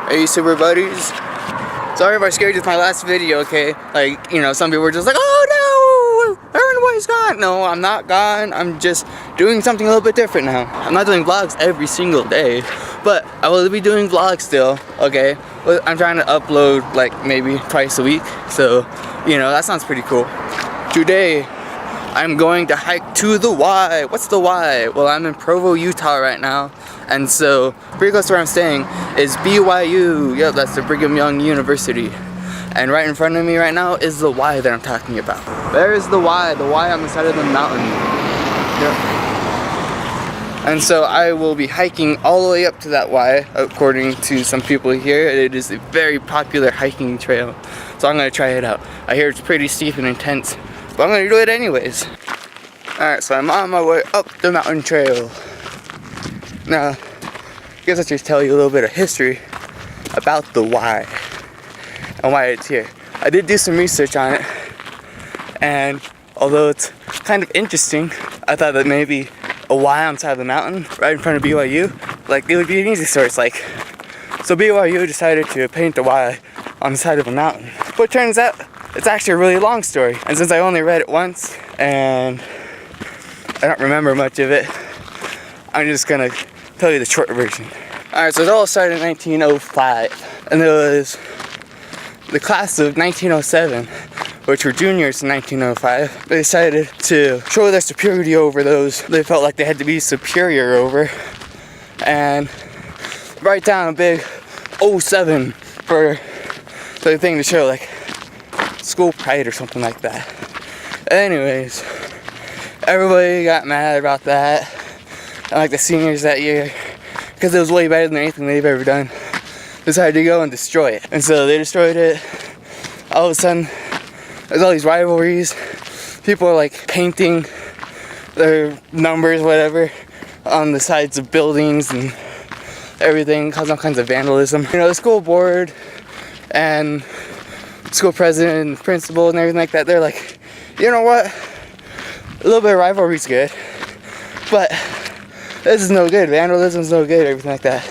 Hey, super buddies. Sorry if I scared you with my last video, okay? Like, you know, some people were just like, oh no, everybody's gone. No, I'm not gone. I'm just doing something a little bit different now. I'm not doing vlogs every single day, but I will be doing vlogs still, okay? I'm trying to upload like maybe twice a week, so, you know, that sounds pretty cool. Today, I'm going to hike to the Y. What's the Y? Well, I'm in Provo, Utah right now. And so, pretty close to where I'm staying is BYU. Yep, that's the Brigham Young University. And right in front of me right now is the Y that I'm talking about. There's the Y on the side of the mountain. Yep. And so I will be hiking all the way up to that Y, according to some people here. It is a very popular hiking trail. So I'm gonna try it out. I hear it's pretty steep and intense, but I'm gonna do it anyways. Alright, so I'm on my way up the mountain trail. Now, I guess I'll just tell you a little bit of history about the Y and why it's here. I did do some research on it, and although it's kind of interesting, I thought that maybe a Y on the side of the mountain, right in front of BYU, like it would be an easy source. Like, so BYU decided to paint the Y on the side of a mountain. But it turns out it's actually a really long story, and since I only read it once and I don't remember much of it, I'm just gonna tell you the short version. Alright, so it all started in 1905, and there was the class of 1907, which were juniors in 1905. They decided to show their superiority over those they felt like they had to be superior over, and write down a big 07 for the thing to show, like school pride or something like that. Anyways, everybody got mad about that. And like the seniors that year, because it was way better than anything they've ever done, decided to go and destroy it. And so they destroyed it. All of a sudden, there's all these rivalries. People are like painting their numbers, whatever, on the sides of buildings and everything, causing all kinds of vandalism. You know, the school board and school president and principal and everything like that, they're like, you know what? A little bit of rivalry's good, but this is no good. Vandalism is no good, everything like that.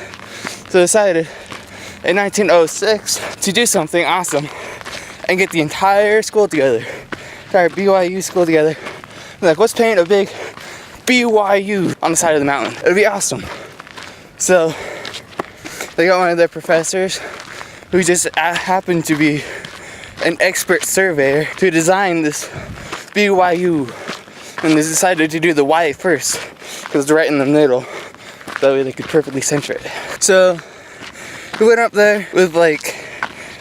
So decided in 1906 to do something awesome and get the entire school together, entire BYU school together. They're like, let's paint a big BYU on the side of the mountain. It'd be awesome. So they got one of their professors who just happened to be an expert surveyor to design this BYU, and they decided to do the Y first because it's right in the middle, that way they could perfectly center it. So we went up there with like,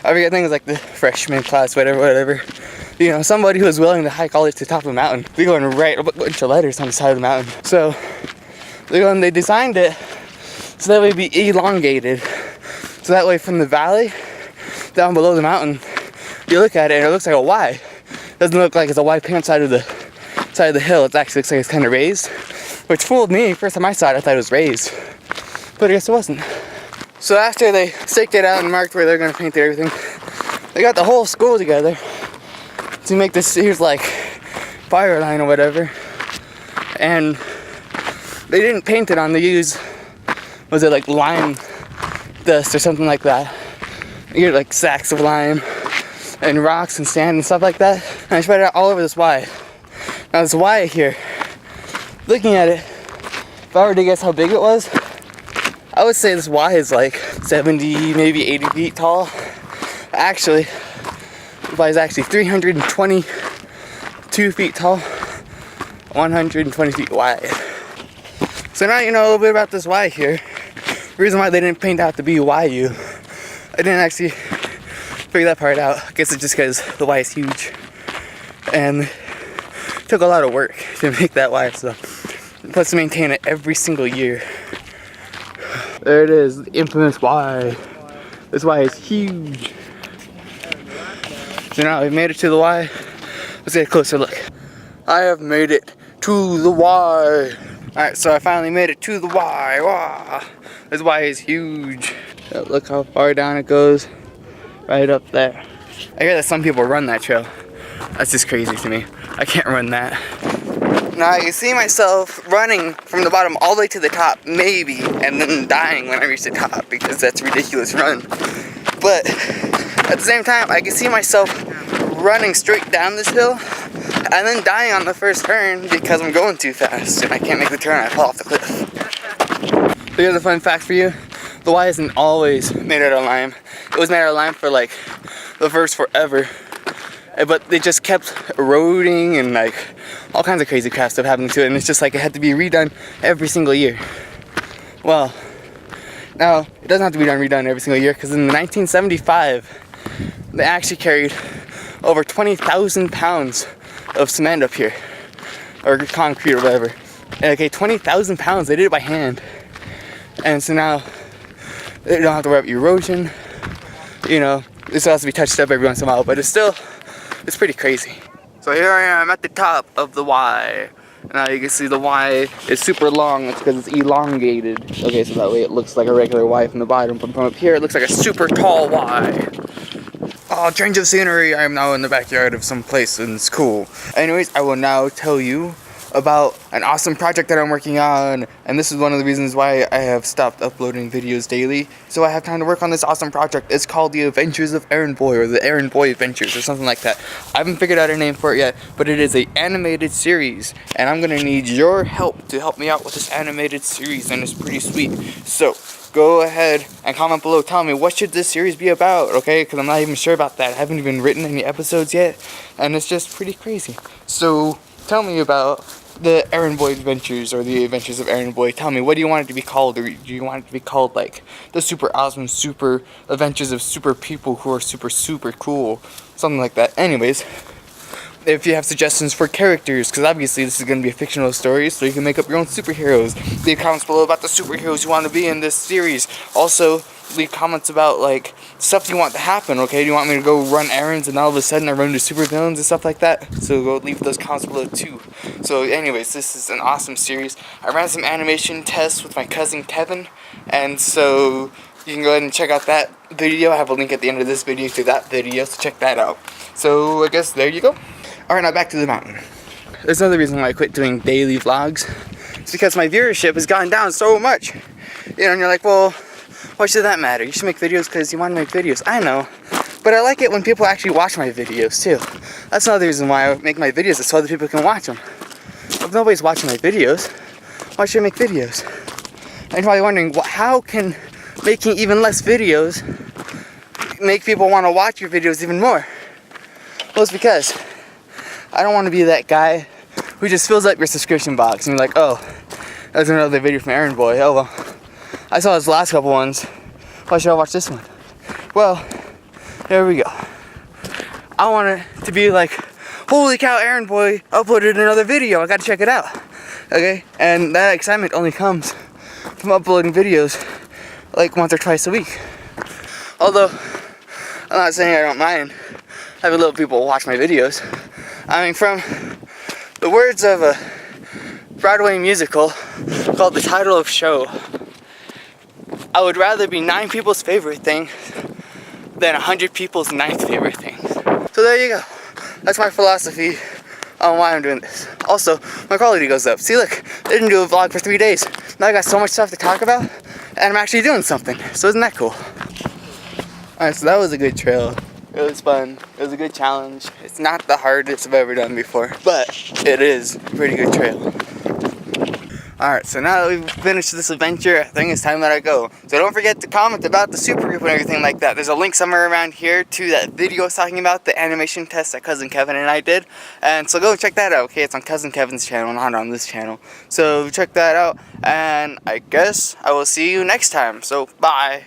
I forget, I think it was like the freshman class, whatever, you know, somebody who was willing to hike all the way to the top of the mountain. We go and write a bunch of letters on the side of the mountain. So they designed it so that way it'd be elongated, so that way from the valley down below the mountain, you look at it and it looks like a Y. It doesn't look like it's a Y paint side of the hill. It actually looks like it's kind of raised, which fooled me. First time I saw it, I thought it was raised, but I guess it wasn't. So after they staked it out and marked where they're gonna paint everything, they got the whole school together to make this, here's like fire line or whatever, and they didn't paint it on, they used, was it like lime dust or something like that? You get like sacks of lime and rocks and sand and stuff like that, and I spread it out all over this Y. Now this Y here, looking at it, if I were to guess how big it was, I would say this Y is like 70, maybe 80 feet tall. Actually, the Y is actually 322 feet tall, 120 feet wide. So now you know a little bit about this Y here. The reason why they didn't paint out the BYU, I didn't actually figure that part out. I guess it's just because the Y is huge, and it took a lot of work to make that Y, so plus to maintain it every single year. There it is, the infamous Y. This Y is huge. So now we've made it to the Y. Let's get a closer look. I have made it to the Y. Alright, so I finally made it to the Y. Wow. This Y is huge. Look how far down it goes. Right up there. I hear that some people run that trail. That's just crazy to me. I can't run that. Now I can see myself running from the bottom all the way to the top, maybe, and then dying when I reach the top because that's a ridiculous run. But at the same time, I can see myself running straight down this hill and then dying on the first turn because I'm going too fast and I can't make the turn, I fall off the cliff. But here's a fun fact for you. The Y isn't always made out of lime. It was made out of lime for like the first forever. But they just kept eroding and like all kinds of crazy crap stuff happening to it, and it's just like it had to be redone every single year. Well, now it doesn't have to be redone every single year, because in 1975 they actually carried over 20,000 pounds of cement up here, or concrete or whatever. And okay, 20,000 pounds, they did it by hand. And so now they don't have to worry about erosion, you know. This has to be touched up every once in a while, but it's pretty crazy. So here I am at the top of the Y. Now you can see the Y is super long. It's because it's elongated. Okay, so that way it looks like a regular Y from the bottom. But from up here, it looks like a super tall Y. Oh, change of scenery. I am now in the backyard of some place and it's cool. Anyways, I will now tell you about an awesome project that I'm working on, and this is one of the reasons why I have stopped uploading videos daily, so I have time to work on this awesome project. It's called The Adventures of Errand Boy, or The Errand Boy Adventures, or something like that. I haven't figured out a name for it yet, but it is an animated series, and I'm gonna need your help to help me out with this animated series, and it's pretty sweet. So go ahead and comment below, tell me what should this series be about, okay? Because I'm not even sure about that. I haven't even written any episodes yet, and it's just pretty crazy. So tell me about the Errand Boy Adventures, or The Adventures of Errand Boy. Tell me, what do you want it to be called? Or do you want it to be called like the super awesome super adventures of super people who are super cool, something like that? Anyways, if you have suggestions for characters, because obviously this is going to be a fictional story, so you can make up your own superheroes. Leave comments below about the superheroes you want to be in this series. Also, leave comments about like stuff you want to happen, okay? Do you want me to go run errands and all of a sudden I run into supervillains and stuff like that? So go leave those comments below too. So anyways, this is an awesome series. I ran some animation tests with my cousin Kevin, and so you can go ahead and check out that video. I have a link at the end of this video to that video, so check that out. So I guess there you go. Alright, now back to the mountain. There's another reason why I quit doing daily vlogs. It's because my viewership has gone down so much. You know, and you're like, well, why should that matter? You should make videos because you want to make videos. I know, but I like it when people actually watch my videos too. That's another reason why I make my videos, is so other people can watch them. If nobody's watching my videos, why should I make videos? And you're probably wondering, well, how can making even less videos make people want to watch your videos even more? Well, it's because I don't want to be that guy who just fills up your subscription box and you're like, oh, that's another video from Errand Boy. Oh well, I saw his last couple ones. Why should I watch this one? Well, there we go. I want it to be like, holy cow, Errand Boy uploaded another video. I gotta check it out. Okay? And that excitement only comes from uploading videos like once or twice a week. Although, I'm not saying I don't mind having little people watch my videos. I mean, from the words of a Broadway musical called The Title of Show, I would rather be 9 people's favorite thing than 100 people's 9th favorite thing. So there you go. That's my philosophy on why I'm doing this. Also, my quality goes up. See, look, I didn't do a vlog for 3 days. Now I got so much stuff to talk about, and I'm actually doing something. So isn't that cool? Alright, so that was a good trail. It was fun. It was a good challenge. It's not the hardest I've ever done before, but it is a pretty good trail. Alright, so now that we've finished this adventure, I think it's time that I go. So don't forget to comment about the super group and everything like that. There's a link somewhere around here to that video I was talking about, the animation test that Cousin Kevin and I did. And so go check that out, okay? It's on Cousin Kevin's channel, not on this channel. So check that out, and I guess I will see you next time. So, bye.